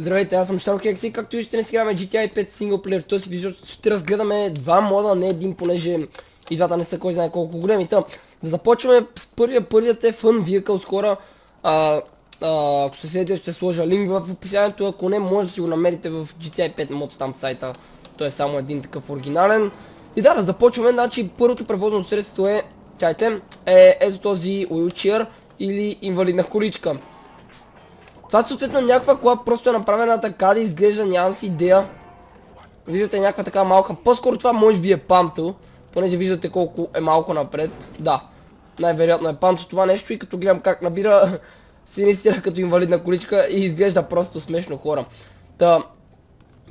Здравейте, аз съм Шарохекси, както виждате днес играме GTA 5 синглплеер. В този епизод ще разгледаме два мода, не един, понеже и двата не са кой знае колко големи. Да започваме с първият е Fun Vehicle с хора. Ако се следите, ще сложа линк в описанието, ако не може да си го намерите в GTA 5 Mods там сайта. Той е само един такъв оригинален. И да започваме, значи първото превозно средство е, ето този wheelchair или инвалидна количка. Това съответно някаква кола просто е направена така да изглежда, нямам си идея. Виждате някаква така малка, по-скоро това може би е панто, понеже виждате колко е малко напред. Да, най-вероятно е панто това нещо и като гледам как набира си наистина като инвалидна количка и изглежда просто смешно, хора.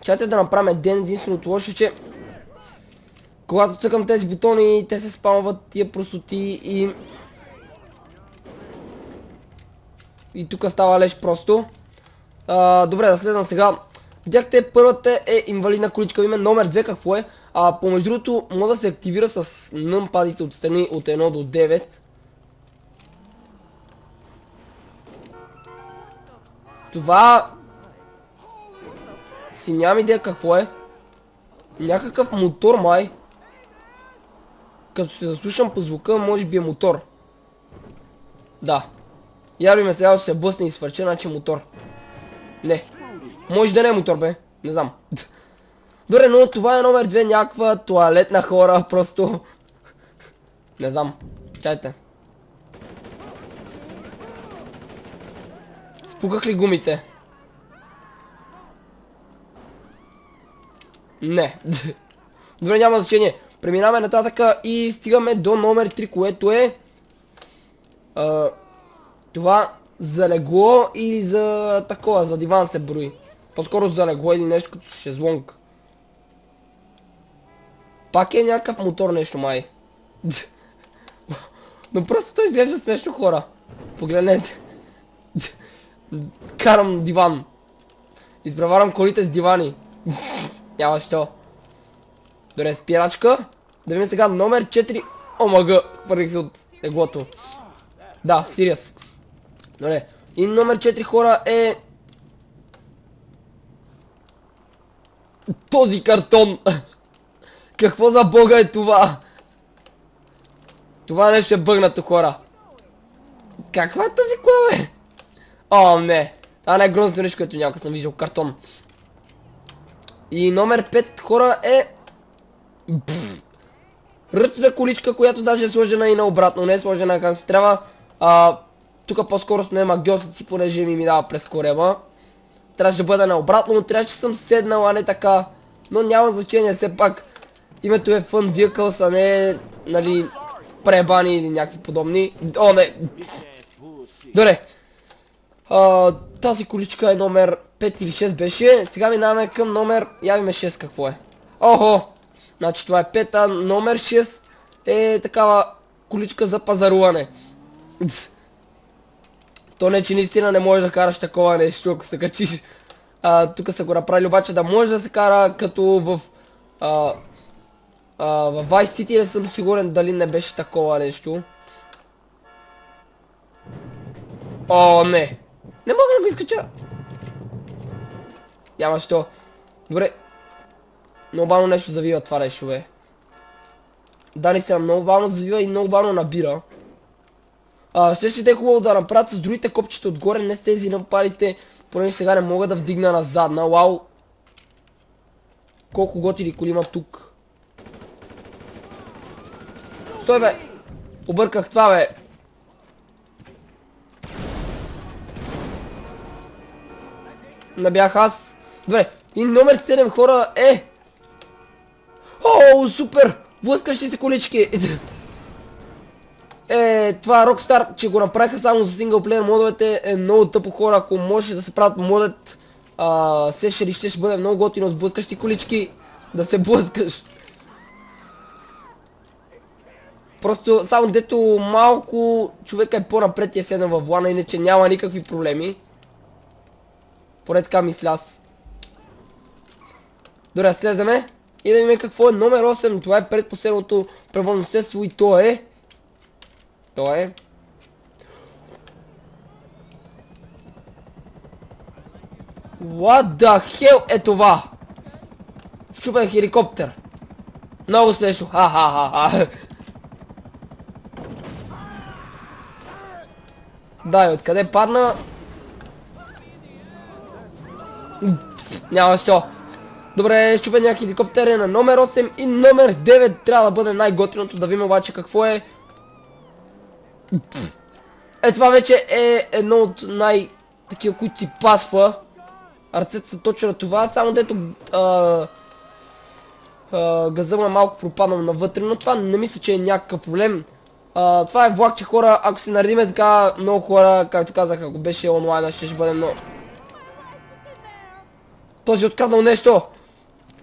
Чайте да направим ден, единственото лошо, че когато цъкам тези бутони, те се спамват тия простоти и тук става леш просто. Добре, да следвам сега. Видяхте, първата е инвалидна количка, име номер 2 какво е. Помежду другото, може да се активира с нъмпадите отстрани от 1 до 9. Това си нямам идея какво е. Някакъв мотор май. Като се заслушам по звука, може би е мотор. Да. Яви ме сега да се блъсне и свърча, значи мотор. Не. Може да не е мотор, бе. Не знам. Добре, но това е номер 2, някаква тоалетна хора, просто... Не знам. Чайте. Спуках ли гумите? Не. Добре, няма значение. Преминаваме нататък и стигаме до номер 3, което е... това за легло или за такова, за диван се брои. По-скоро за легло или нещо като шезлонг. Пак е някакъв мотор нещо май. Но просто той изглежда смешно, хора. Погледнете. Карам диван. Изпреварвам колите с дивани. Няма що. Добре, спирачка. Да видим сега номер 4. Омага, хвърлих се от леглото. Да, сириас. Добре. И номер 4, хора, е... този картон. Какво за бога е това? Това нещо е бъгнато, хора. Каква е тази кола, бе? О, не. Това не е грозно нещо, което някога съм виждал. Картон. И номер 5, хора, е... ръчна количка, която даже е сложена и наобратно. Не е сложена както трябва. Тук по-скоро сме магиосници, понеже ми дава през корема. Трябваше да бъда наобратно, но трябваше съм седнал, а не така. Но няма значение, все пак. Името е Fun Vehicles, а не, нали, пребани или някакви подобни. О, не! Добре. Тази количка е номер 5 или 6 беше. Сега минаваме към номер... Явиме 6 какво е. Охо! Значи това е 5, а номер 6 е такава количка за пазаруване. То не, че наистина не можеш да караш такова нещо, ако се качиш. Тук са го направили обаче да може да се кара като в Vice City, не съм сигурен дали не беше такова нещо. О, не! Не мога да го изкача! Няма що. Добре. Много бавно нещо завива това нещо, бе. Да, наистина, много бавно завива и много бавно набира. Ще е хубаво да направят с другите копчета отгоре, не с тези напалите, понеже сега не мога да вдигна на задна. Вау! Колко готини коли има тук. Стой, бе! Обърках това, бе! Не бях аз. Добре, и номер 7, хора, е... О, супер! Блъскащи се колички! Това Rockstar, че го направиха само за синглплеер модовете, е много тъпо, хора. Ако може да се правят модът сешери, ще бъде много готино с блъскащи колички да се блъскаш. Просто само дето малко човека е по-напред и е седнал във влана, иначе няма никакви проблеми. Поне така мисля аз. Добре, слезаме и да видим какво е номер 8. Това е предпоследното превозно средство и то е... What the hell е това? Щупен хеликоптер. Много смешно. Ха-ха-ха-ха. Да, и откъде падна? Няма що. Добре, щупения хеликоптер е на номер 8 и номер 9 трябва да бъде най-готиното. Да видим обаче какво е. Това вече е едно от такива, които си пасва. Ръцете са точно на това, само дето газа му е малко пропаднал навътре, но това не мисля, че е някакъв проблем. Това е влакче, хора, ако се наредиме така, много хора, както казах, ако беше онлайн, ще бъде много. Този откраднал нещо!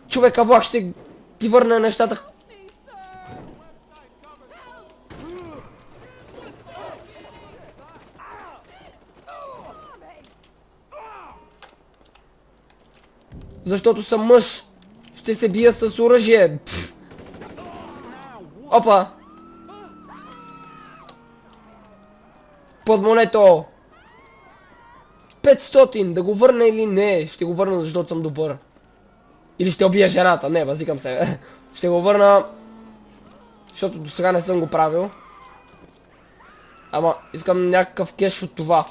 Човека влак ще ти върне нещата. Защото съм мъж. Ще се бия с оръжие. Опа. Подмонето. 500. Да го върна или не? Ще го върна, защото съм добър. Или ще убия жената. Не, възикам се. Ще го върна. Защото до сега не съм го правил. Ама искам някакъв кеш от това.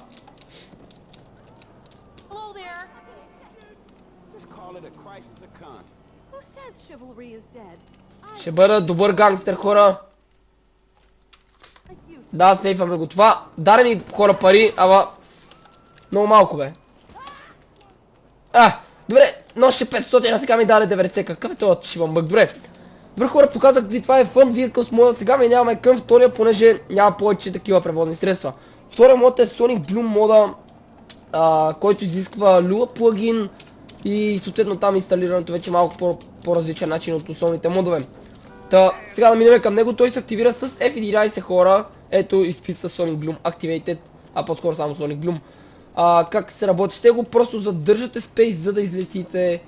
Ще бъда добър гангстер, хора. Да, сейфаме го това. Даде ми, хора, пари, ама много малко, бе. Добре, но ще 500, а сега ми даде 90. Какъв е това шибамбък? Добре. Добре, хора, показах ви, това е Fun Vehicles мода. Сега минаваме към втория, понеже няма повече такива превозни средства. Втория мод е Sonic Bloom мода, който изисква Lua плагин и съответно там инсталирането вече малко по-различен начин от основните модове. Та, сега да минем към него, той се активира с F11, хора. Ето, изписа Sonic Bloom Activated, по-скоро само Sonic Bloom. Как се работи с него? Просто задържате спейс, за да излетите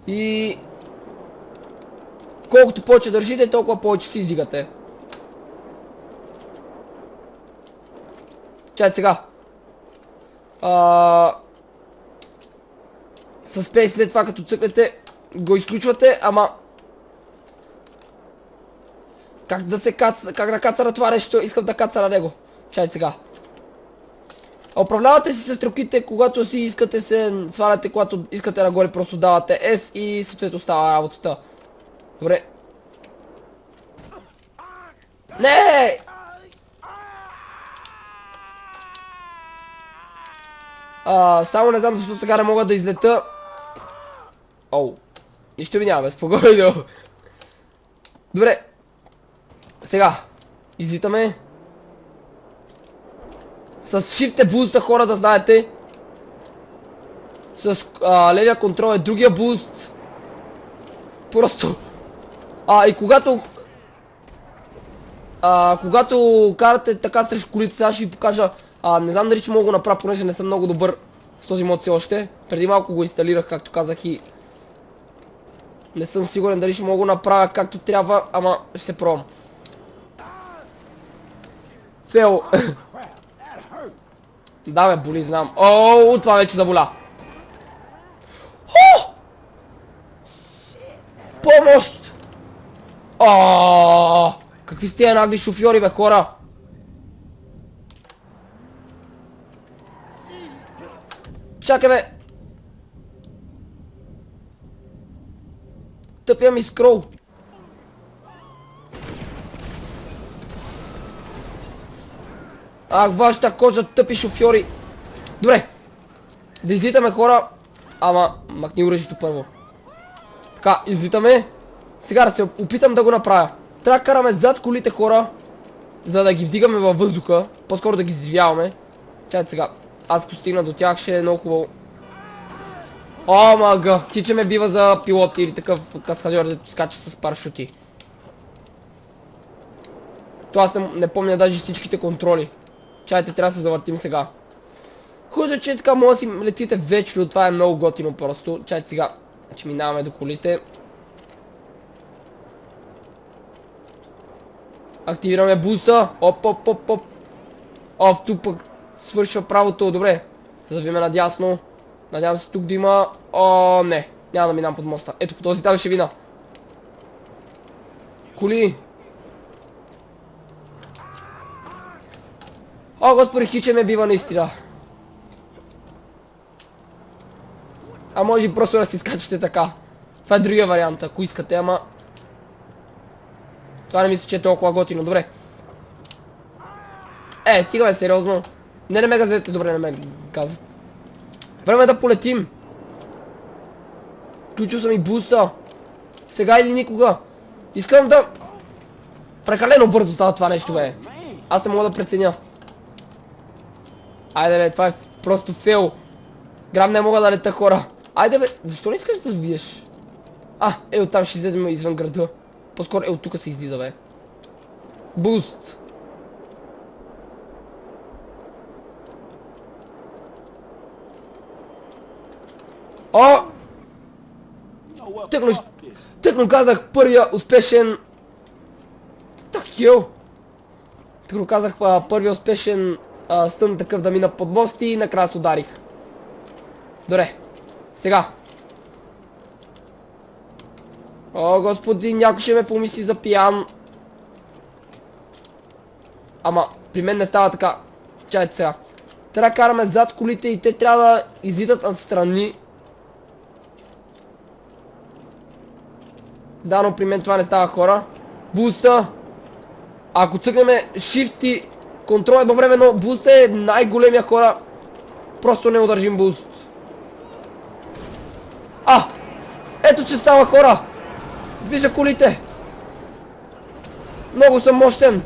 и колкото повече държите, толкова повече си издигате. Чай сега. С спейс след това като цъкнете, го изключвате, ама как да кацара това нещо? Искам да кацара него. Чай сега. Управлявате си с стрелките, когато си искате се сваляте, когато искате нагоре, просто давате S и съответно става работата. Добре. Не! Само не знам защо сега не мога да излета. Оу. Нищо ми няма, бе, спокойно. Добре. Сега. Излитаме. С Shift е буста, хора, да знаете. С левия контрол е другия буст. Просто. И когато карате така срещу колите, сега ще ви покажа. Не знам дали че мога го направя, понеже не съм много добър с този мод си още. Преди малко го инсталирах, както казах, и не съм сигурен дали ще мога го направя както трябва, ама ще се пробвам. Фейл. Да, бе, боли, знам. Ооо, това вече заболя. Помощ! Какви сте нагли шофьори, бе, хора? Чакай, бе! Тъпия ми скрол. Вашата кожа, тъпи шофьори. Добре. Да излитаме, хора. Ама, махни оръжието първо. Така, излитаме. Сега да се опитам да го направя. Трябва да караме зад колите, хора, за да ги вдигаме във въздуха. По-скоро да ги взривяваме. Чакайте сега. Аз ако стигна до тях, ще е много хубаво. Мага. Хиче ме бива за пилот или такъв каскадьор, дето скача с парашути. То аз не помня даже всичките контроли. Чайте, трябва да се завъртим сега. Хубаво, че така може да си летите вечно, това е много готино просто. Чайте сега, че минаваме до колите. Активираме буста. Оп. Тук пък свършва правото, добре. Се завиме надясно. Надявам се тук да има... О, не. Няма да минам под моста. Ето по този там ще вина. Коли. О, господи, хиче ме бива наистина. А може и просто да си скачате така. Това е другия вариант, ако искате, ама... Това не мисля, че е толкова готино. Добре. Стигаме сериозно. Не ме газете, добре, не ме газят. Време е да полетим. Включил съм и буста. Сега или никога. Искам да... Прекалено бързо става това нещо, бе. Аз не мога да преценя. Айде, бе, това е просто фейл. Грам не мога да лета, хора. Айде, бе, защо не искаш да завиеш? Оттам ще излезем извън града. По-скоро от тук се излиза, бе. Буст. Тъкно казах първия успешен... Тъкно казах първия успешен стън такъв да мина под мост и накрая се ударих. Добре. Сега. О, господи, някой ще ме помисли за пиян. Ама, при мен не става така. Чайте сега. Трябва да караме зад колите и те трябва да излитат отстрани. Да, но при мен това не става, хора. Буста. Ако цъкнем Shift и контрол едновременно, буст е най-големия, хора. Просто не удържим буст. Ето че става, хора. Вижда колите. Много съм мощен.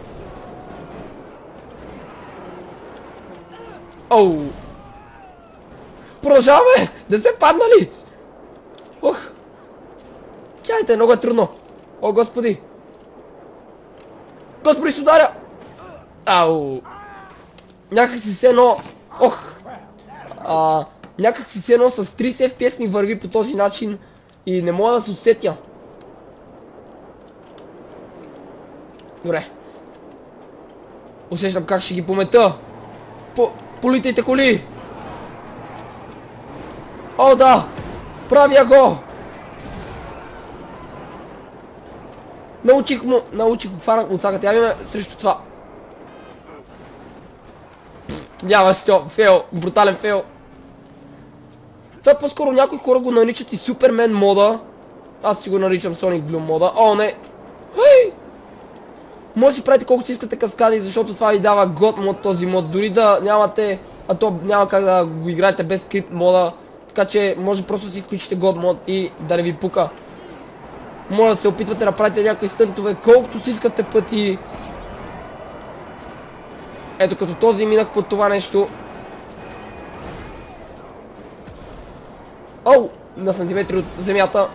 Продължаваме. Да се паднали. Чайте, много е трудно. О, господи. Господи, ще ударя. Някак си се едно... Някак си се едно с 30 FPS ми върви по този начин и не мога да се усетя. Добре. Усещам как ще ги помета. Политайте коли. О, да. Правя го. Научих го, хванах от сагата. Явиме срещу това. Няма сто, фейл, брутален фейл. Това по-скоро някои хора го наричат и Супермен мода. Аз си го наричам Sonic Blue мода. О, не. Може да си правите колкото си искате каскади, защото това ви дава God мод този мод. Дори да нямате, то няма как да го играете без скрипт мода. Така че може просто да си включите God мод и да не ви пука. Може да се опитвате да правите някакви стънтове колкото си искате пъти. Ето като този минах под това нещо. На сантиметри от земята.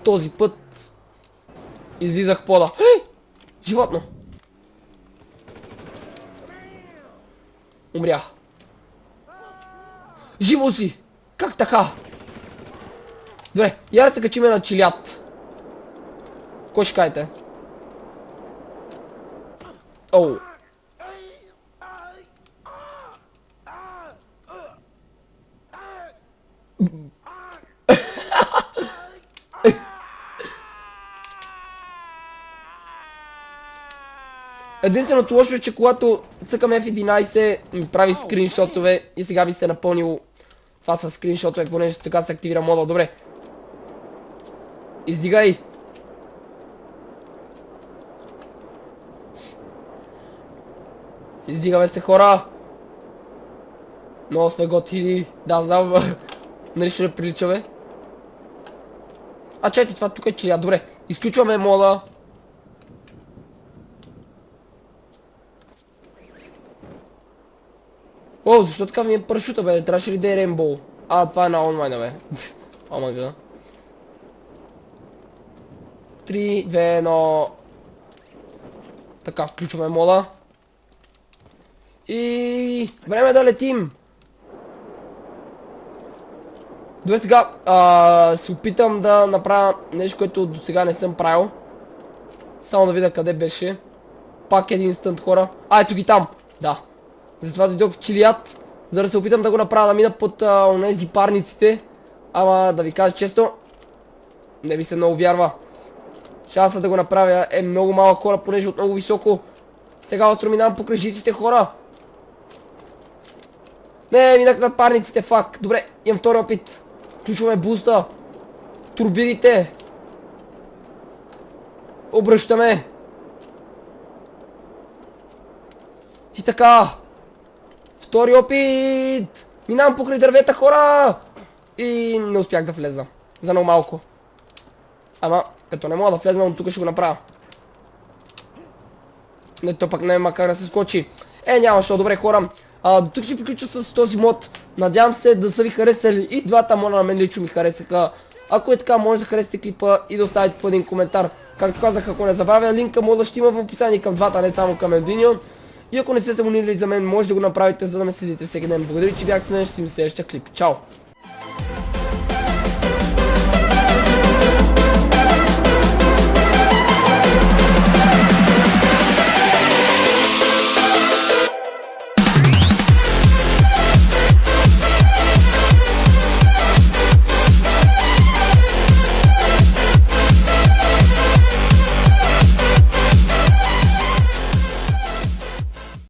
Този път излизах пода. Животно! Умрях. Живо си! Как така? Добре, я да се качиме на чилят. Кой ще кажете? Единственото лошо е, че когато цъкам F11 ми прави скриншотове и сега би се напълнило това с скриншотове, понеже така се активира мода. Добре. Издигай! Издигаме се, хора! Много сме готини. Да, знам. Нали ще не прилича, бе? Чайте, това тук е чилия. Добре. Изключваме мода. Защо така ми е парашута, бе? Трябваше ли да е Rainbow? Това е на онлайна, бе. Омага. 3, 2, 1... Така, включваме мода. И... Време да летим! Добре, сега се опитам да направя нещо, което до сега не съм правил. Само да видя къде беше. Пак един стънт, хора. Ето ги там! Да. Затова дойдох в Чилият, за да се опитам да го направя да мина под онези парниците. Ама да ви кажа често, не ви се много вярва. Шансът да го направя е много малък, хора, понеже от много високо. Сега остро минавам покрай жиците, хора. Не, минах над парниците, фак. Добре, имам втори опит. Включваме буста. Турбините. Обръщаме. И така. Втори опит. Минавам покрай дървета, хора. И не успях да влеза. За много малко. Ама, ето не мога да влезна, но тук ще го направя. Не, то пък не има как да се скочи. Няма защо, добре хора. До тук ще приключа с този мод. Надявам се да са ви харесали и двата мода, на мен лично ми харесаха. Ако е така, може да харесате клипа и да оставите по един коментар. Както казах, ако не забравя, линка мода ще има в описание към двата, не само към единия. И ако не сте се абонирали за мен, може да го направите, за да ме следите всеки ден. Благодаря, че бяхте с мен, ще си видим в следващия клип. Чао!